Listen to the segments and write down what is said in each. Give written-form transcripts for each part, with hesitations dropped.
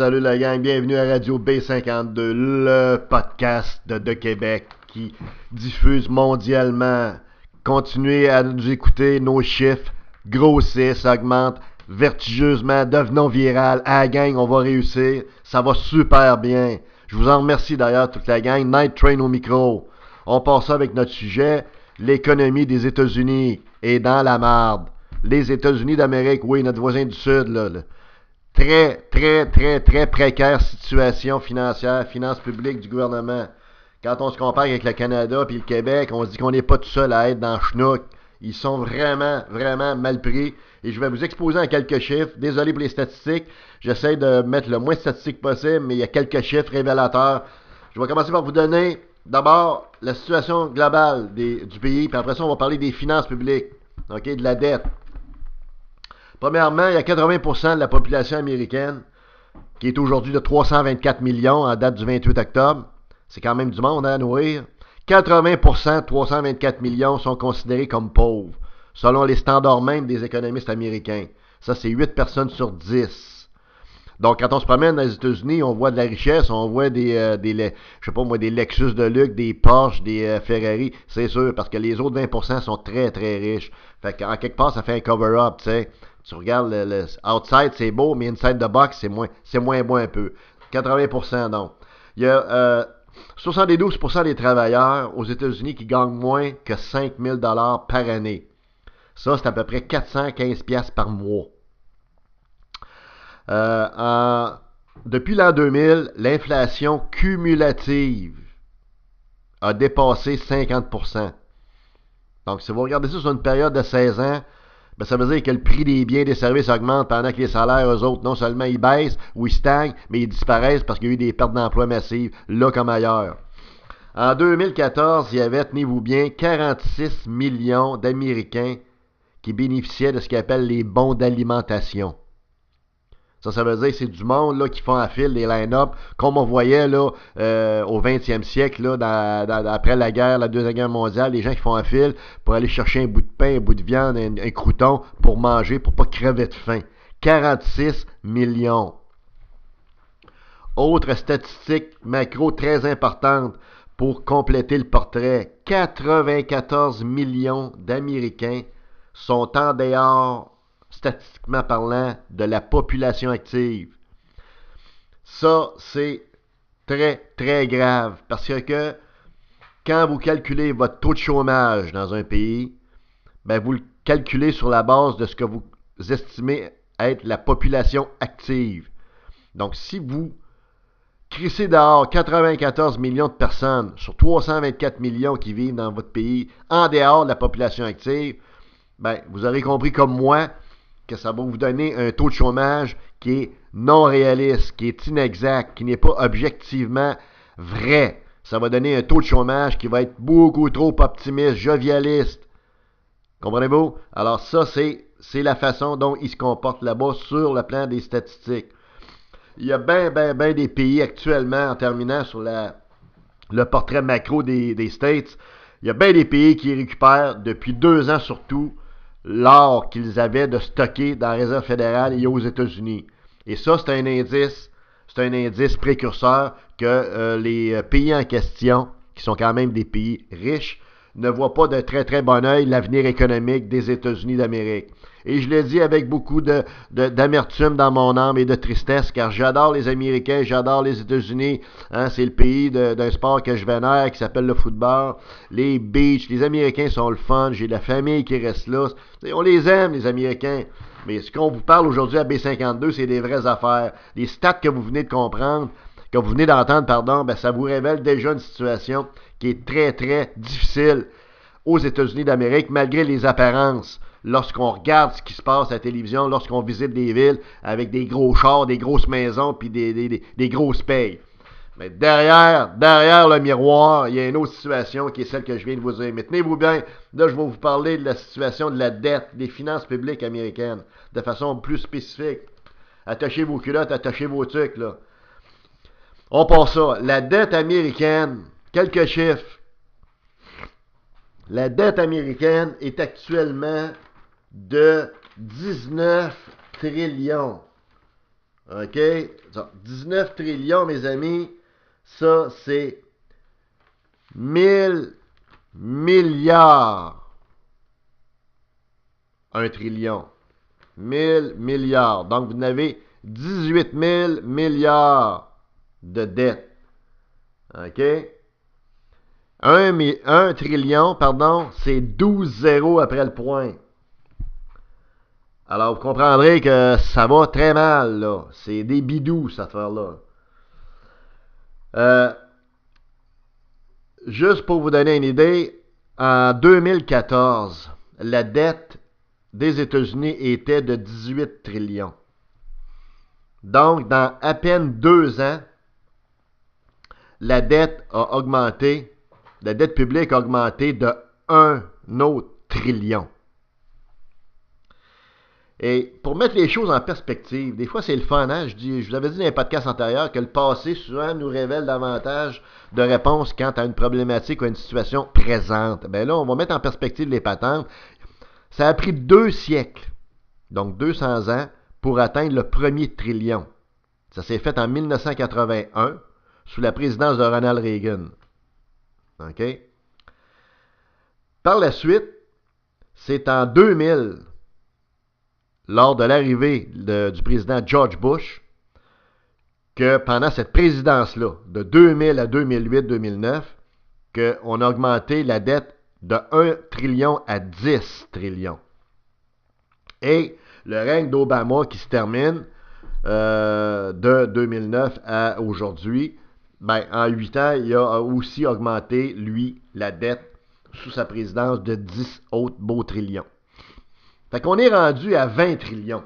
Salut la gang, bienvenue à Radio B52, le podcast de Québec qui diffuse mondialement. Continuez à nous écouter, nos chiffres grossissent, augmentent vertigeusement, devenons viral. À la gang, on va réussir, ça va super bien. Je vous en remercie d'ailleurs toute la gang. Night Train au micro. On passe ça avec notre sujet, l'économie des États-Unis est dans la marde. Les États-Unis d'Amérique, oui, notre voisin du Sud, là. Très précaire situation financière, finances publiques du gouvernement. Quand on se compare avec le Canada puis le Québec, on se dit qu'on n'est pas tout seul à être dans le schnook. Ils sont vraiment mal pris. Et je vais vous exposer en quelques chiffres. Désolé pour les statistiques. J'essaie de mettre le moins de statistiques possible, mais il y a quelques chiffres révélateurs. Je vais commencer par vous donner d'abord la situation globale du pays, puis après ça, on va parler des finances publiques, okay, de la dette. Premièrement, il y a 80% de la population américaine qui est aujourd'hui de 324 millions en date du 28 octobre. C'est quand même du monde à nourrir. 80% de 324 millions sont considérés comme pauvres, selon les standards même des économistes américains. Ça, c'est 8 personnes sur 10. Donc, quand on se promène dans les États-Unis, on voit de la richesse, on voit des Lexus de luxe, des Porsche, des Ferrari, c'est sûr, parce que les autres 20% sont très riches. Fait qu'en quelque part, ça fait un cover-up, tu sais. Tu regardes le outside, c'est beau, mais inside the box, c'est moins beau un peu. 80% donc. Il y a 72% des travailleurs aux États-Unis qui gagnent moins que 5 000 $ par année. Ça, c'est à peu près 415 $ par mois. Depuis l'an 2000, l'inflation cumulative a dépassé 50%. Donc, si vous regardez ça sur une période de 16 ans, ben, ça veut dire que le prix des biens et des services augmente pendant que les salaires, eux autres, non seulement ils baissent ou ils stagnent, mais ils disparaissent parce qu'il y a eu des pertes d'emploi massives, là comme ailleurs. En 2014, il y avait, tenez-vous bien, 46 millions d'Américains qui bénéficiaient de ce qu'ils appellent les bons d'alimentation. Ça veut dire que c'est du monde là, qui font à fil des line-up, comme on voyait là, au 20e siècle, là, après la guerre, la Deuxième Guerre mondiale, les gens qui font à fil pour aller chercher un bout de pain, un bout de viande, un crouton pour manger, pour pas crever de faim. 46 millions. Autre statistique macro très importante pour compléter le portrait. 94 millions d'Américains sont en dehors, statistiquement parlant, de la population active. Ça, c'est très grave parce que quand vous calculez votre taux de chômage dans un pays, ben vous le calculez sur la base de ce que vous estimez être la population active. Donc, si vous crissez dehors 94 millions de personnes sur 324 millions qui vivent dans votre pays en dehors de la population active, ben, vous aurez compris comme moi que ça va vous donner un taux de chômage qui est non réaliste, qui est inexact, qui n'est pas objectivement vrai. Ça va donner un taux de chômage qui va être beaucoup trop optimiste, jovialiste. Comprenez-vous? Alors ça, c'est la façon dont ils se comportent là-bas sur le plan des statistiques. Il y a ben des pays actuellement, en terminant sur le portrait macro des States, il y a bien des pays qui récupèrent depuis 2 ans surtout l'or qu'ils avaient de stocker dans la Réserve fédérale et aux États-Unis. Et ça, c'est un indice précurseur que les pays en question, qui sont quand même des pays riches, ne voient pas de très bon œil l'avenir économique des États-Unis d'Amérique. Et je le dis avec beaucoup d'amertume dans mon âme et de tristesse, car j'adore les Américains, j'adore les États-Unis. Hein, c'est le pays d'un sport que je vénère qui s'appelle le football. Les beaches, les Américains sont le fun, j'ai de la famille qui reste là. On les aime, les Américains. Mais ce qu'on vous parle aujourd'hui à B52, c'est des vraies affaires. Les stats que vous venez de comprendre, que vous venez d'entendre, ben, ça vous révèle déjà une situation qui est très difficile aux États-Unis d'Amérique, malgré les apparences. Lorsqu'on regarde ce qui se passe à la télévision, lorsqu'on visite des villes avec des gros chars, des grosses maisons, puis des grosses payes. Mais derrière le miroir, il y a une autre situation qui est celle que je viens de vous dire. Mais tenez-vous bien, là, je vais vous parler de la situation de la dette, des finances publiques américaines, de façon plus spécifique. Attachez vos culottes, attachez vos trucs, là. On passe ça. La dette américaine, quelques chiffres. La dette américaine est actuellement de 19 trillions. OK? 19 trillions, mes amis, ça, c'est 1000 milliards. 1 trillion. 1000 milliards. Donc, vous en avez 18 000 milliards de dettes. OK? 1 trillion, pardon, c'est 12 zéros après le point. Alors, vous comprendrez que ça va très mal, là. C'est des bidous, cette affaire-là. Juste pour vous donner une idée, en 2014, la dette des États-Unis était de 18 trillions. Donc, dans à peine 2 ans, la dette a augmenté, la dette publique a augmenté de 1 autre trillion. Et pour mettre les choses en perspective, des fois c'est le fun, hein? Je vous avais dit dans les podcasts antérieurs que le passé souvent nous révèle davantage de réponses quant à une problématique ou à une situation présente. Ben là, on va mettre en perspective les patentes. Ça a pris 2 siècles, donc 200 ans, pour atteindre le premier trillion. Ça s'est fait en 1981, sous la présidence de Ronald Reagan. OK? Par la suite, c'est en 2000, lors de l'arrivée du président George Bush, que pendant cette présidence-là, de 2000 à 2008-2009, qu'on a augmenté la dette de 1 trillion à 10 trillions. Et le règne d'Obama qui se termine de 2009 à aujourd'hui, ben, en 8 ans, il a aussi augmenté, lui, la dette sous sa présidence de 10 autres beaux trillions. Fait qu'on est rendu à 20 trillions.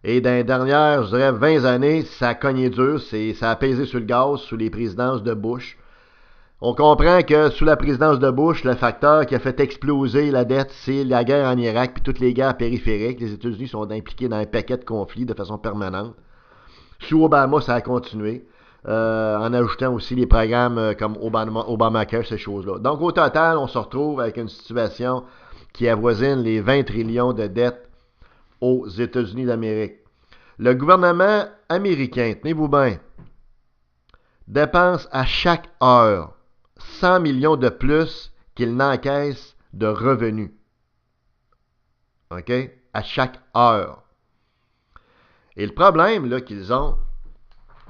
Et dans les dernières, je dirais, 20 années, ça a cogné dur, ça a pesé sur le gaz sous les présidences de Bush. On comprend que sous la présidence de Bush, le facteur qui a fait exploser la dette, c'est la guerre en Irak puis toutes les guerres périphériques. Les États-Unis sont impliqués dans un paquet de conflits de façon permanente. Sous Obama, ça a continué, en ajoutant aussi les programmes comme Obamacare, ces choses-là. Donc, au total, on se retrouve avec une situation qui avoisine les 20 trillions de dettes aux États-Unis d'Amérique. Le gouvernement américain, tenez-vous bien, dépense à chaque heure 100 millions de plus qu'il n'encaisse de revenus. OK? À chaque heure. Et le problème là, qu'ils ont,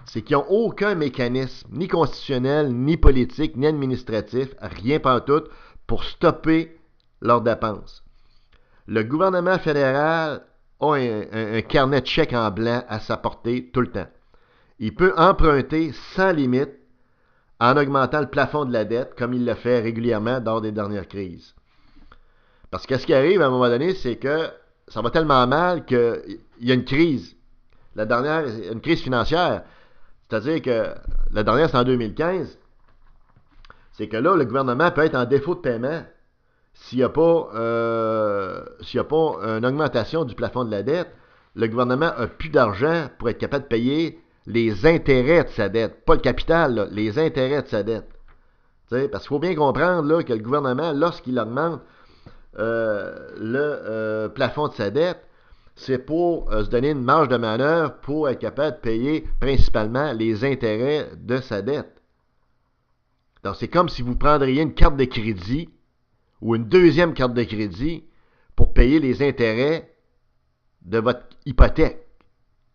c'est qu'ils n'ont aucun mécanisme, ni constitutionnel, ni politique, ni administratif, rien pantoute, pour stopper leurs dépenses. Le gouvernement fédéral a un carnet de chèques en blanc à sa portée tout le temps. Il peut emprunter sans limite en augmentant le plafond de la dette, comme il le fait régulièrement lors des dernières crises. Parce que ce qui arrive à un moment donné, c'est que ça va tellement mal qu'il y a une crise. La dernière, une crise financière. C'est-à-dire que la dernière, c'est en 2015. C'est que là, le gouvernement peut être en défaut de paiement s'il n'y a pas une augmentation du plafond de la dette. Le gouvernement n'a plus d'argent pour être capable de payer les intérêts de sa dette. Pas le capital, là, les intérêts de sa dette. T'sais, parce qu'il faut bien comprendre là, que le gouvernement, lorsqu'il augmente le plafond de sa dette, c'est pour se donner une marge de manœuvre pour être capable de payer principalement les intérêts de sa dette. Donc, c'est comme si vous prendriez une carte de crédit ou une deuxième carte de crédit pour payer les intérêts de votre hypothèque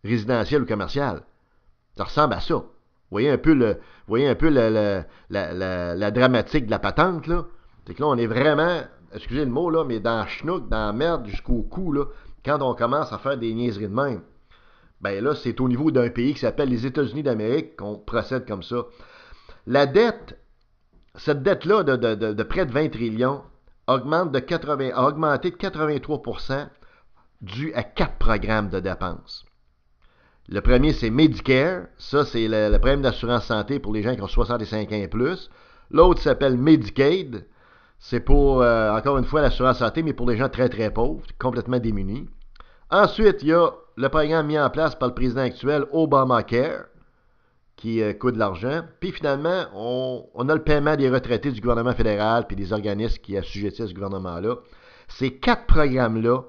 résidentielle ou commerciale. Ça ressemble à ça. Vous voyez un peu la dramatique de la patente, là. C'est que là, on est vraiment, excusez le mot, là, mais dans la chenoute, dans la merde jusqu'au cou, là, quand on commence à faire des niaiseries de même. Ben là, c'est au niveau d'un pays qui s'appelle les États-Unis d'Amérique qu'on procède comme ça. La dette, cette dette-là de près de 20 trillions a augmenté de 83% dû à 4 programmes de dépenses. Le premier, c'est Medicare. Ça, c'est le programme d'assurance santé pour les gens qui ont 65 ans et plus. L'autre s'appelle Medicaid. C'est pour, encore une fois, l'assurance santé, mais pour les gens très, très pauvres, complètement démunis. Ensuite, il y a le programme mis en place par le président actuel, Obamacare, qui coûte de l'argent. Puis finalement, on a le paiement des retraités du gouvernement fédéral puis des organismes qui assujettissent ce gouvernement-là. Ces 4 programmes-là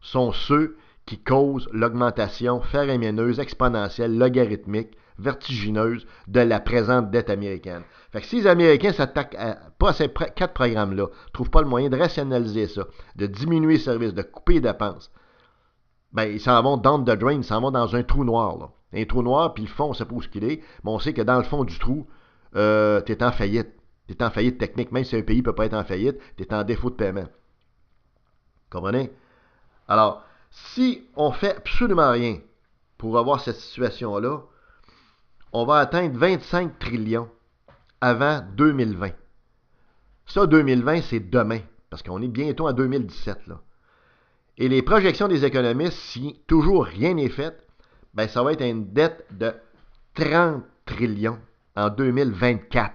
sont ceux qui cause l'augmentation faramineuse, exponentielle, logarithmique, vertigineuse de la présente dette américaine. Fait que si les Américains s'attaquent pas à ces quatre programmes-là, ne trouvent pas le moyen de rationaliser ça, de diminuer les services, de couper les dépenses, ben ils s'en vont down the drain, ils s'en vont dans un trou noir. Là. Un trou noir, puis le fond, on ne sait pas où il est, mais on sait que dans le fond du trou, tu es en faillite. Tu es en faillite technique, même si un pays ne peut pas être en faillite, tu es en défaut de paiement. Comprenez? Alors, si on fait absolument rien pour avoir cette situation-là, on va atteindre 25 trillions avant 2020. Ça, 2020, c'est demain, parce qu'on est bientôt en 2017. Là. Et les projections des économistes, si toujours rien n'est fait, ben ça va être une dette de 30 trillions en 2024.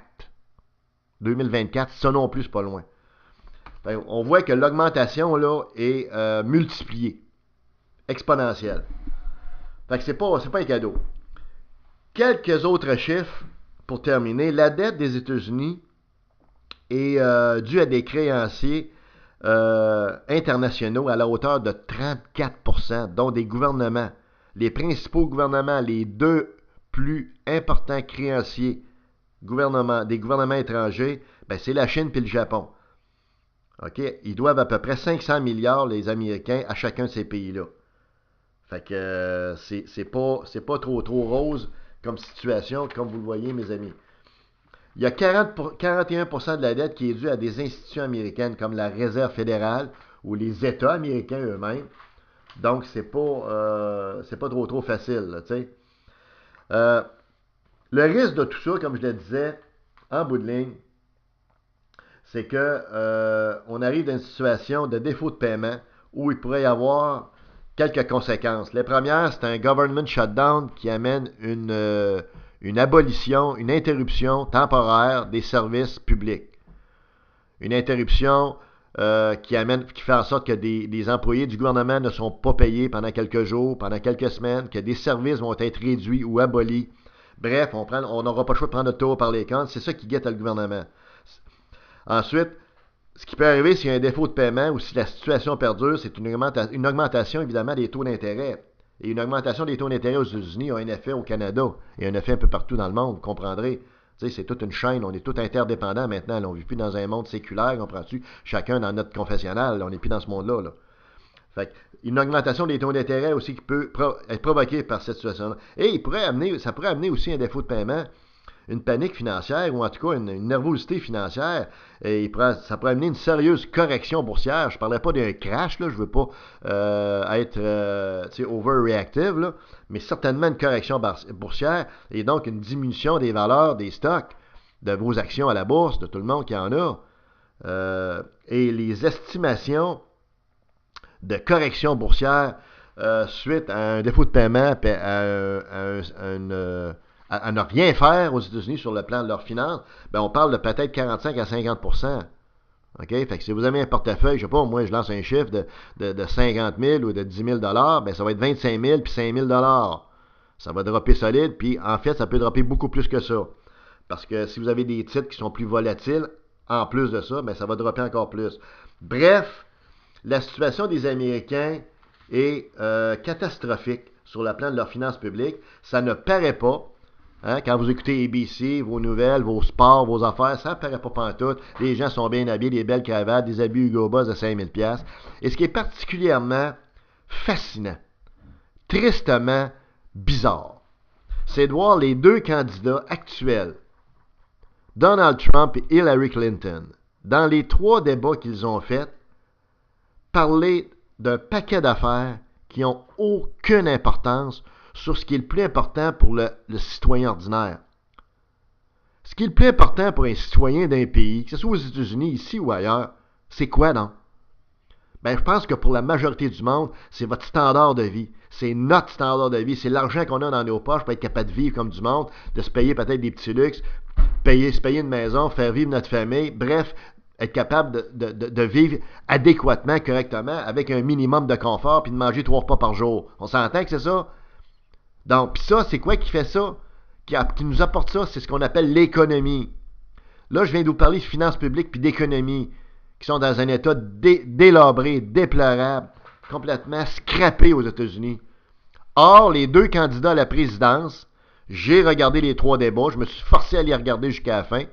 2024, ça non plus, c'est pas loin. Ben, on voit que l'augmentation là est multipliée, exponentielle. Fait que c'est pas un cadeau. Quelques autres chiffres pour terminer. La dette des États-Unis est due à des créanciers internationaux à la hauteur de 34%, dont des gouvernements. Les principaux gouvernements, les deux plus importants créanciers des gouvernements étrangers, ben c'est la Chine et le Japon. Okay? Ils doivent à peu près 500 milliards, les Américains, à chacun de ces pays-là. Fait que c'est pas trop rose comme situation, comme vous le voyez, mes amis. Il y a 41% de la dette qui est due à des institutions américaines, comme la Réserve fédérale ou les États américains eux-mêmes. Donc, c'est pas trop facile, tu sais. Le risque de tout ça, comme je le disais, en bout de ligne, c'est que on arrive dans une situation de défaut de paiement où il pourrait y avoir quelques conséquences. Les premières, c'est un government shutdown qui amène une abolition, une interruption temporaire des services publics. Une interruption qui fait en sorte que des employés du gouvernement ne sont pas payés pendant quelques jours, pendant quelques semaines, que des services vont être réduits ou abolis. Bref, on n'aura pas le choix de prendre notre tour par les comptes. C'est ça qui guette le gouvernement. Ensuite, ce qui peut arriver s'il y a un défaut de paiement ou si la situation perdure, c'est une augmentation évidemment des taux d'intérêt. Et une augmentation des taux d'intérêt aux États-Unis a un effet au Canada et un effet un peu partout dans le monde, vous comprendrez. Tu sais, c'est toute une chaîne, on est tous interdépendants maintenant. Là, on ne vit plus dans un monde séculaire, comprends-tu? Chacun dans notre confessionnal, là, on n'est plus dans ce monde-là. Là. Fait une augmentation des taux d'intérêt aussi qui peut être provoquée par cette situation-là. Et ça pourrait amener aussi un défaut de paiement, une panique financière ou en tout cas une nervosité financière. Et ça pourrait amener une sérieuse correction boursière. Je ne parlais pas d'un crash, là, je ne veux pas être overreactive, là, mais certainement une correction boursière et donc une diminution des valeurs des stocks, de vos actions à la bourse, de tout le monde qui en a. Et les estimations de correction boursière suite à un défaut de paiement, à ne rien faire aux États-Unis sur le plan de leurs finances, ben on parle de peut-être 45 à 50%. OK? Fait que si vous avez un portefeuille, je sais pas, moi je lance un chiffre de 50 000 ou de 10 000 ben ça va être 25 000 puis 5 000 Ça va dropper solide, puis en fait, ça peut dropper beaucoup plus que ça. Parce que si vous avez des titres qui sont plus volatiles, en plus de ça, ben ça va dropper encore plus. Bref, la situation des Américains est catastrophique sur le plan de leurs finances publiques. Ça ne paraît pas. Hein, quand vous écoutez ABC, vos nouvelles, vos sports, vos affaires, ça ne paraît pas pantoute. Les gens sont bien habillés, des belles cravates, des habits Hugo Boss de 5000$. Et ce qui est particulièrement fascinant, tristement bizarre, c'est de voir les deux candidats actuels, Donald Trump et Hillary Clinton, dans les 3 débats qu'ils ont faits, parler d'un paquet d'affaires qui n'ont aucune importance sur ce qui est le plus important pour le citoyen ordinaire. Ce qui est le plus important pour un citoyen d'un pays, que ce soit aux États-Unis, ici ou ailleurs, c'est quoi, non? Ben, je pense que pour la majorité du monde, c'est votre standard de vie. C'est notre standard de vie. C'est l'argent qu'on a dans nos poches pour être capable de vivre comme du monde, de se payer peut-être des petits luxes, se payer une maison, faire vivre notre famille. Bref, être capable de vivre adéquatement, correctement, avec un minimum de confort, puis de manger 3 repas par jour. On s'entend que c'est ça? Donc, puis ça, c'est quoi qui fait ça? Qui nous apporte ça? C'est ce qu'on appelle l'économie. Là, je viens de vous parler de finances publiques puis d'économie, qui sont dans un état délabré, déplorable, complètement scrappé aux États-Unis. Or, les deux candidats à la présidence, j'ai regardé les 3 débats, je me suis forcé à les regarder jusqu'à la fin,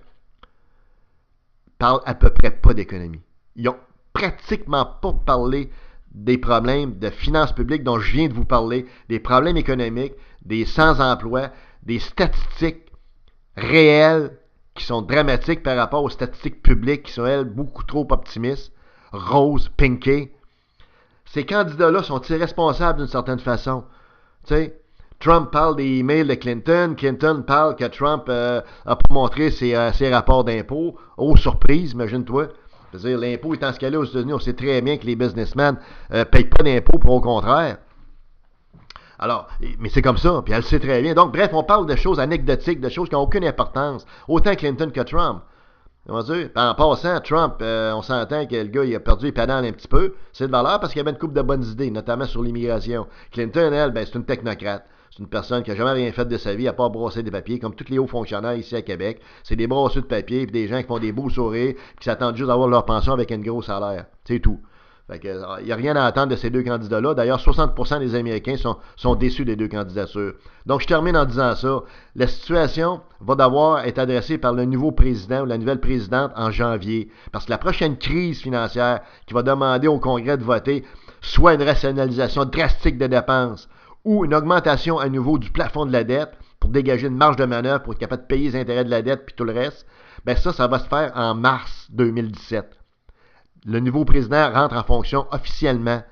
parlent à peu près pas d'économie. Ils n'ont pratiquement pas parlé des problèmes de finances publiques dont je viens de vous parler, des problèmes économiques, des sans-emploi, des statistiques réelles qui sont dramatiques par rapport aux statistiques publiques qui sont, elles, beaucoup trop optimistes. Rose, Pinky. Ces candidats-là sont irresponsables d'une certaine façon. Tu sais, Trump parle des emails de Clinton. Clinton parle que Trump a pas montré ses rapports d'impôts. Oh, surprise, imagine-toi. C'est-à-dire, l'impôt étant ce qu'elle est aux États-Unis, on sait très bien que les businessmen ne payent pas d'impôts, pour au contraire. Alors, mais c'est comme ça, puis elle le sait très bien. Donc, bref, on parle de choses anecdotiques, de choses qui n'ont aucune importance, autant Clinton que Trump. On va dire, en passant, Trump, on s'entend que le gars, il a perdu les pédales un petit peu. C'est de valeur parce qu'il avait une couple de bonnes idées, notamment sur l'immigration. Clinton, elle, ben, c'est une technocrate. C'est une personne qui n'a jamais rien fait de sa vie à part brosser des papiers, comme tous les hauts fonctionnaires ici à Québec. C'est des brosseux de papier, puis des gens qui font des beaux sourires, qui s'attendent juste d'avoir leur pension avec un gros salaire. C'est tout. Fait que, il n'y a rien à attendre de ces deux candidats-là. D'ailleurs, 60% des Américains sont déçus des deux candidatures. Donc, je termine en disant ça. La situation va devoir être adressée par le nouveau président ou la nouvelle présidente en janvier. Parce que la prochaine crise financière qui va demander au Congrès de voter soit une rationalisation drastique des dépenses ou une augmentation à nouveau du plafond de la dette pour dégager une marge de manœuvre pour être capable de payer les intérêts de la dette puis tout le reste, ben ça va se faire en mars 2017. Le nouveau président rentre en fonction officiellement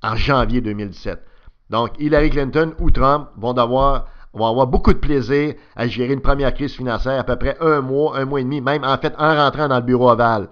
en janvier 2017. Donc, Hillary Clinton ou Trump vont avoir beaucoup de plaisir à gérer une première crise financière à peu près un mois et demi, même en fait en rentrant dans le bureau ovale.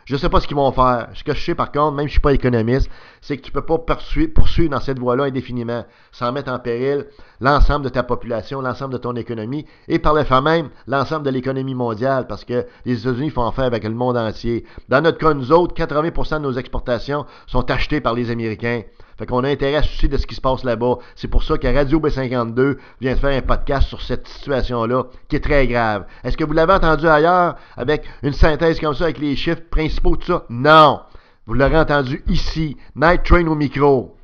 Je ne sais pas ce qu'ils vont faire. Ce que je sais par contre, même si je ne suis pas économiste, c'est que tu ne peux pas poursuivre dans cette voie-là indéfiniment, sans mettre en péril l'ensemble de ta population, l'ensemble de ton économie, et par le fait même, l'ensemble de l'économie mondiale, parce que les États-Unis font affaire avec le monde entier. Dans notre cas, nous autres, 80% de nos exportations sont achetées par les Américains. Fait qu'on a intérêt à se soucier de ce qui se passe là-bas. C'est pour ça que Radio B52 vient de faire un podcast sur cette situation-là, qui est très grave. Est-ce que vous l'avez entendu ailleurs, avec une synthèse comme ça, avec les chiffres principaux, tout ça? Non! Vous l'aurez entendu ici. Night Train au micro.